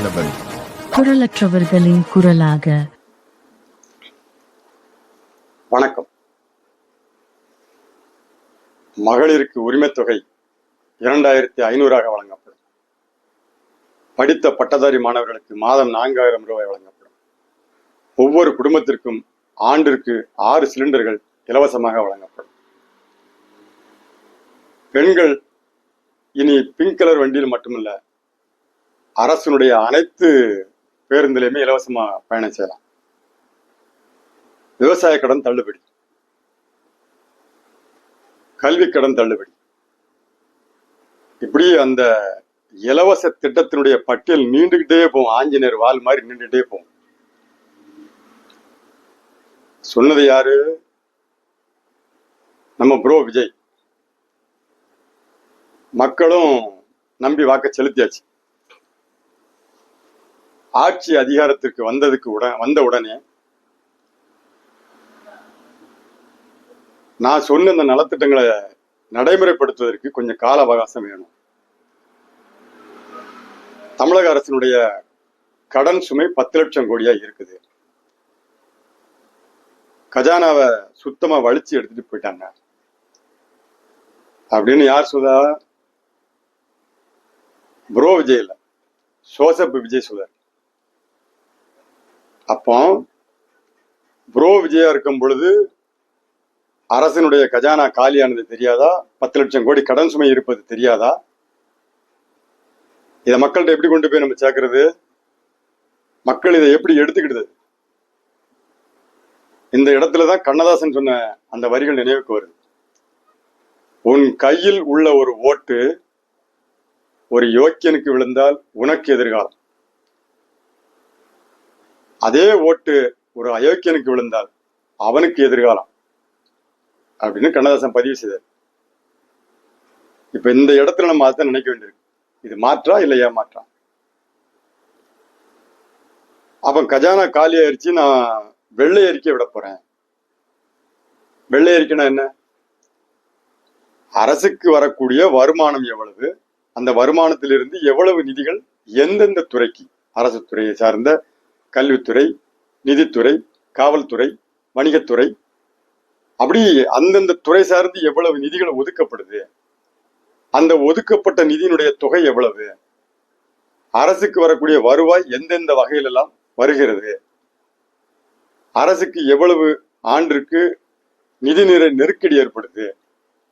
வல்லவன். குரலற்றவர்களின் குரலாக. வணக்கம். மகளிருக்கு உரிமை தொகை 2500 வழங்கப்படும். படித்த பட்டதாரி மாணவர்களுக்கு மாதம் 4000 ரூபாய் வழங்கப்படும். ஒவ்வொரு குடும்பத்திற்கும் ஆண்டிற்கு 6 சிலிண்டர்கள் இலவசமாக வழங்கப்படும். பெண்கள் இனி பிங்க் கலர் வண்டியில் மட்டுமல்ல, அரசினுடைய அனைத்து பேருந்திலையுமே இலவசமா பயணம் செய்யலாம். விவசாய கடன் தள்ளுபடி, கல்வி கடன் தள்ளுபடி, இப்படி அந்த இலவச திட்டத்தினுடைய பட்டியல் நீண்டுகிட்டே போகும். ஆஞ்சநேயர் வால் மாதிரி நீண்டுகிட்டே போகும். சொன்னது யாரு? நம்ம ப்ரோ விஜய். மக்களும் நம்பி வாக்க செலுத்தியாச்சு. ஆட்சி அதிகாரத்திற்கு வந்த உடனே நான் சொன்ன இந்த நலத்திட்டங்களை நடைமுறைப்படுத்துவதற்கு கொஞ்சம் கால அவகாசம் வேணும். தமிழக அரசினுடைய கடன் சுமை 10 லட்சம் கோடியா இருக்குது. கஜானாவை சுத்தமா வலிச்சு எடுத்துட்டு போயிட்டாங்க அப்படின்னு யார் சொல்றா? ப்ரோ விஜய் இல்ல, சோசப் விஜய் சொல்றார். அப்போ ப்ரோ விஜயா இருக்கும் பொழுது அரசனுடைய கஜானா காலியானது தெரியாதா? 10 லட்சம் கோடி கடன் சுமை இருப்பது தெரியாதா? இதை மக்கள்கிட்ட எப்படி கொண்டு போய் நம்ம சேர்க்கிறது? மக்கள் இதை எப்படி எடுத்துக்கிடுது? இந்த இடத்துலதான் கண்ணதாசன் சொன்ன அந்த வரிகள் நினைவுக்கு வருது. உன் கையில் உள்ள ஒரு ஓட்டு ஒரு யோக்கியனுக்கு விழுந்தால் உனக்கு எதிர்காலம், அதே ஓட்டு ஒரு அயோக்கியனுக்கு விழுந்தால் அவனுக்கு எதிர்காலம் அப்படின்னு கண்ணதாசன் பதிவு செய்தார். இப்ப இந்த இடத்துல நம்ம அதான் நினைக்க வேண்டியிருக்கு. இது மாற்றா இல்ல ஏமாற்றா? அப்ப கஜானா காலி ஆயிடுச்சு, நான் வெள்ளை அறிக்கை விட போறேன். வெள்ளை அறிக்கைனா என்ன? அரசுக்கு வரக்கூடிய வருமானம் எவ்வளவு, அந்த வருமானத்திலிருந்து எவ்வளவு நிதிகள் எந்தெந்த துறைக்கு, அரசு துறையை சார்ந்த கல்வித்துறை, நிதித்துறை, காவல்துறை, வணிகத்துறை, அப்படி அந்தந்த துறை சார்ந்து எவ்வளவு நிதிகள் ஒதுக்கப்படுது, அந்த ஒதுக்கப்பட்ட நிதியினுடைய தொகை எவ்வளவு, அரசுக்கு வரக்கூடிய வருவாய் எந்தெந்த வகையிலெல்லாம் வருகிறது, அரசுக்கு எவ்வளவு ஆண்டிற்கு நிதி நெருக்கடி ஏற்படுது,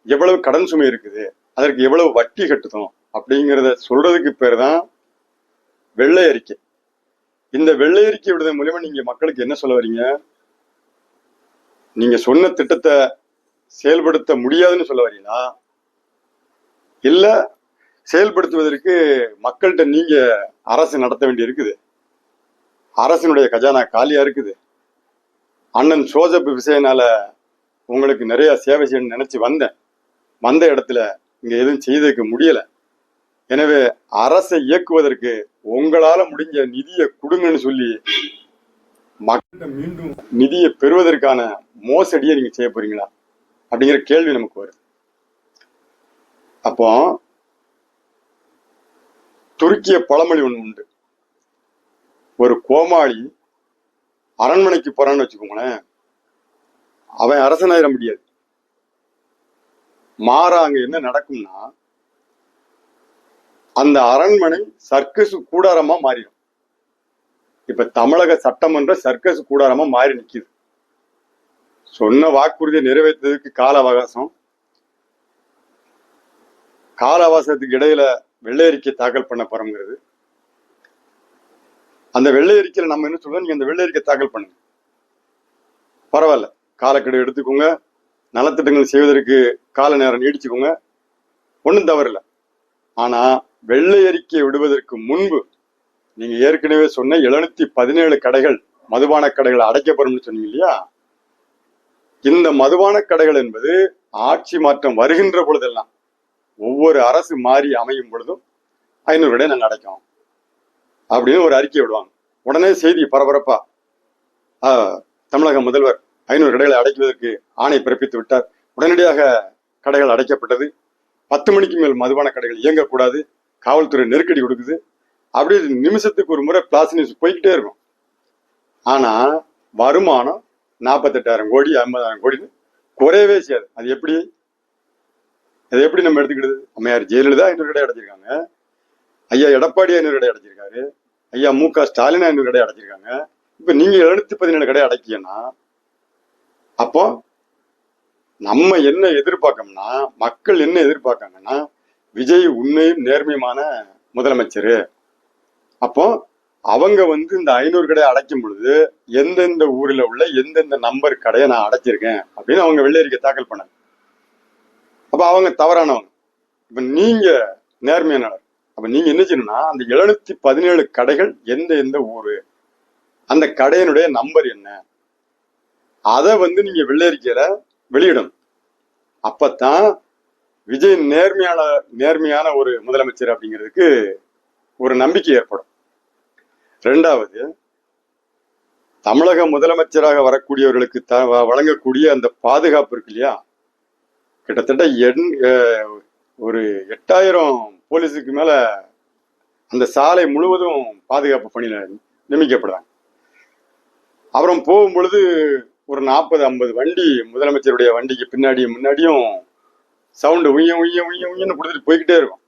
எவ்வளவு கடன் சுமை இருக்குது, அதற்கு எவ்வளவு வட்டி கட்டுதோம் அப்படிங்கிறத சொல்றதுக்கு பேர் தான் வெள்ளை அறிக்கை. இந்த வெள்ளை அறிக்கை விடுதல் மூலமா நீங்க மக்களுக்கு என்ன சொல்ல வரீங்க? நீங்க சொன்ன திட்டத்தை செயல்படுத்த முடியாதுன்னு சொல்ல வரீங்களா? இல்ல செயல்படுத்துவதற்கு மக்கள்கிட்ட நீங்க அரசு நடத்த வேண்டி இருக்குது? அரசினுடைய கஜானா காலியா இருக்குது. அண்ணன் சோசப் விஷயனால உங்களுக்கு நிறைய சேவை செய்யணும்னு நினைச்சு வந்த இடத்துல இங்க எதுவும் செய்ததுக்கு முடியல. எனவே அரசை இயக்குவதற்கு உங்களால முடிஞ்ச நிதியை கொடுங்கன்னு சொல்லி மக்கள்கிட்ட மீண்டும் நிதியை பெறுவதற்கான மோசடியை நீங்க செய்ய போறீங்களா அப்படிங்கிற கேள்வி நமக்கு வருது. அப்போ துருக்கிய பழமொழி ஒண்ணு உண்டு. ஒரு கோமாளி அரண்மனைக்கு போறான்னு வச்சுக்கோங்களேன், அவன் அரசனாயிர முடியாது. மாறா அங்க என்ன நடக்கும்னா, அந்த அரண்மனை சர்க்கஸ் கூடாரமா மாறிடும். இப்ப தமிழக சட்டமன்ற சர்க்கஸ் கூடாரமா மாறி நிக்குது. சொன்ன வாக்குறுதியை நிறைவேற்றதுக்கு கால அவகாசம், கால அவகாசத்துக்கு இடையில வெள்ளை அறிக்கை தாக்கல் பண்ண போறோங்கிறது. அந்த வெள்ளை அறிக்கையில நம்ம என்ன சொல்றோம்? நீங்க அந்த வெள்ளை அறிக்கை தாக்கல் பண்ணுங்க, பரவாயில்ல, காலக்கெடு எடுத்துக்கோங்க, நலத்திட்டங்கள் செய்வதற்கு கால நேரம் நீடிச்சுக்கோங்க, ஒன்றும் தவறில்லை. ஆனா வெள்ளை அறிக்கை விடுவதற்கு முன்பு நீங்க ஏற்கனவே சொன்ன 717 கடைகள், மதுபான கடைகள் அடைக்கப்படும் சொன்னீங்க இல்லையா? இந்த மதுபான கடைகள் என்பது ஆட்சி மாற்றம் வருகின்ற பொழுதெல்லாம், ஒவ்வொரு அரசு மாறி அமையும் பொழுதும் 500 கடை நாங்கள் அடைக்கோம் அப்படின்னு ஒரு அறிக்கை விடுவாங்க. உடனே செய்தி பரபரப்பா, தமிழக முதல்வர் 500 கடைகளை அடைக்குவதற்கு ஆணை பிறப்பித்து விட்டார். உடனடியாக கடைகள் அடைக்கப்பட்டது. 10 மணிக்கு மேல் மதுபான கடைகள் இயங்கக்கூடாது, காவல்துறை நெருக்கடி கொடுக்குது. அப்படி நிமிஷத்துக்கு ஒரு முறை பிளாஸ் நியூஸ் போய்கிட்டே இருக்கும். ஆனா வருமானம் 48,000 கோடி 50,000 கோடி குறையவே செய்யாது. அது எப்படி நம்ம எடுத்துக்கிடுது? அம்மையார் ஜெயலலிதா 500 கடை அடைச்சிருக்காங்க, ஐயா எடப்பாடி 500 கடை அடைச்சிருக்காரு, ஐயா மு.க. ஸ்டாலின் 500 கடை அடைச்சிருக்காங்க. இப்ப நீங்க 717 கடை அடைக்கீங்கன்னா அப்போ நம்ம என்ன எதிர்பார்க்கோம்னா, மக்கள் என்ன எதிர்பார்க்காங்கன்னா, விஜய் உண்மையும் நேர்மையுமான முதலமைச்சர். அப்போ அவங்க இந்த 500 கடையை அடைக்கும் பொழுது எந்தெந்த ஊர்ல உள்ள எந்தெந்த நம்பர் கடையை நான் அடைச்சிருக்கேன் அப்படின்னு அவங்க வெள்ளை அறிக்கை தாக்கல் பண்ணாங்க. அப்ப அவங்க தவறானவங்க. இப்ப நீங்க நேர்மையானவர். அப்ப நீங்க என்ன செய்யணும்னா, அந்த 717 கடைகள் எந்த ஊரு, அந்த கடையினுடைய நம்பர் என்ன, அதை நீங்க வெள்ளை அறிக்கையில வெளியிடணும். அப்பத்தான் விஜய் நேர்மையான ஒரு முதலமைச்சர் அப்படிங்கிறதுக்கு ஒரு நம்பிக்கை ஏற்படும். ரெண்டாவது, தமிழக முதலமைச்சராக வரக்கூடியவர்களுக்கு வழங்கக்கூடிய அந்த பாதுகாப்பு இருக்கு இல்லையா, கிட்டத்தட்ட ஒரு 8000 போலீஸுக்கு மேல அந்த சாலை முழுவதும் பாதுகாப்பு பணியில நியமிக்கப்படுறாங்க. அப்புறம் போகும் பொழுது ஒரு 40-50 வண்டி முதலமைச்சருடைய வண்டிக்கு பின்னாடியும் முன்னாடியும் சவுண்டு உய்யன்னு கொடுத்துட்டு போய்கிட்டே இருக்கும்.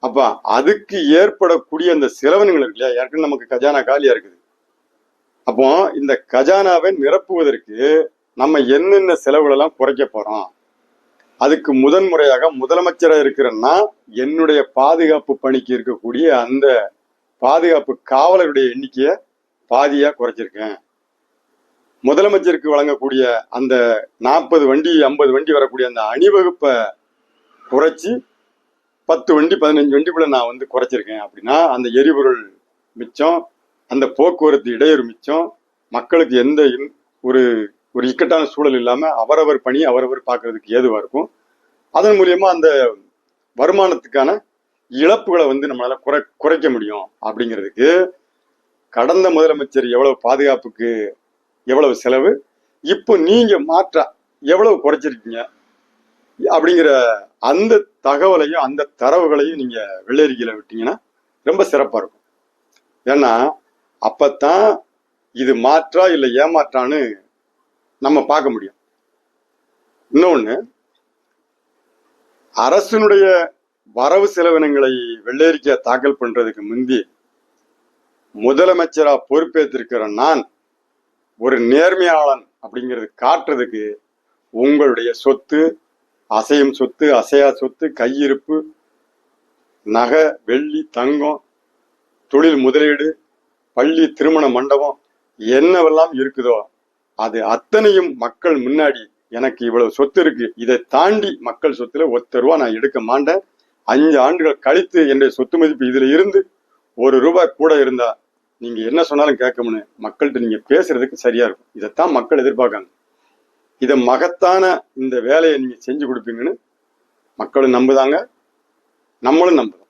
அப்ப அதுக்கு ஏற்படக்கூடிய அந்த செலவினங்கள் இருக்கு இல்லையா, ஏற்கனவே நமக்கு கஜானா காலியா இருக்குது. அப்போ இந்த கஜானாவை நிரப்புவதற்கு நம்ம என்னென்ன செலவுகள் எல்லாம் குறைக்க போறோம், அதுக்கு முதன்முறையாக முதலமைச்சராக இருக்கிறன்னா என்னுடைய பாதுகாப்பு பணிக்கு இருக்கக்கூடிய அந்த பாதுகாப்பு காவலருடைய எண்ணிக்கையை பாதியா குறைச்சிருக்கேன். முதலமைச்சருக்கு வழங்கக்கூடிய அந்த 40 வண்டி 50 வண்டி வரக்கூடிய அந்த அணிவகுப்பை குறைச்சி 10 வண்டி 15 வண்டிக்குள்ள நான் குறைச்சிருக்கேன். அப்படின்னா அந்த எரிபொருள் மிச்சம், அந்த போக்குவரத்து இடையூறு மிச்சம், மக்களுக்கு எந்த ஒரு இக்கட்டான சூழல் இல்லாம அவரவர் பணி அவரவர் பார்க்கறதுக்கு ஏதுவா இருக்கும். அதன் மூலியமா அந்த வருமானத்துக்கான இழப்புகளை நம்மளால குறைக்க முடியும். அப்படிங்கிறதுக்கு கடந்த முதலமைச்சர் எவ்வளவு பாதுகாப்புக்கு எவ்வளவு செலவு, இப்போ நீங்க மாற்றா எவ்வளவு குறைச்சிருக்கீங்க அப்படிங்கிற அந்த தகவலையும் அந்த தரவுகளையும் நீங்க வெள்ளரிக்கையில விட்டீங்கன்னா ரொம்ப சிறப்பா இருக்கும். ஏன்னா அப்பத்தான் இது மாற்றா இல்லை ஏமாற்றான்னு நம்ம பார்க்க முடியும். இன்னொன்னு, அரசினுடைய வரவு செலவினங்களை வெள்ளரிக்கையா தாக்கல் பண்றதுக்கு முந்தி முதலமைச்சரா பொறுப்பேற்றிருக்கிற நான் ஒரு நேர்மையாளன் அப்படிங்கிறது காட்டுறதுக்கு உங்களுடைய சொத்து, அசையும் சொத்து, அசையா சொத்து, கையிருப்பு, நகை, வெள்ளி, தங்கம், தொழில் முதலீடு, பள்ளி, திருமண மண்டபம் என்னவெல்லாம் இருக்குதோ அது அத்தனையும் மக்கள் முன்னாடி எனக்கு இவ்வளவு சொத்து இருக்கு, இதை தாண்டி மக்கள் சொத்துல ₹1 நான் எடுக்க மாட்டேன், 5 ஆண்டுகள் கழித்து என்னுடைய சொத்து மதிப்பு இதுல இருந்து ₹1 கூட இருந்தா நீங்க என்ன சொன்னாலும் கேட்கணும்னு மக்கள்கிட்ட நீங்க பேசுறதுக்கு சரியா இருக்கும். இதைத்தான் மக்கள் எதிர்பார்க்காங்க. இதை மகத்தான இந்த வேலையை நீங்க செஞ்சு கொடுப்பீங்கன்னு மக்களும் நம்புதாங்க, நம்மளும் நம்புறோம்.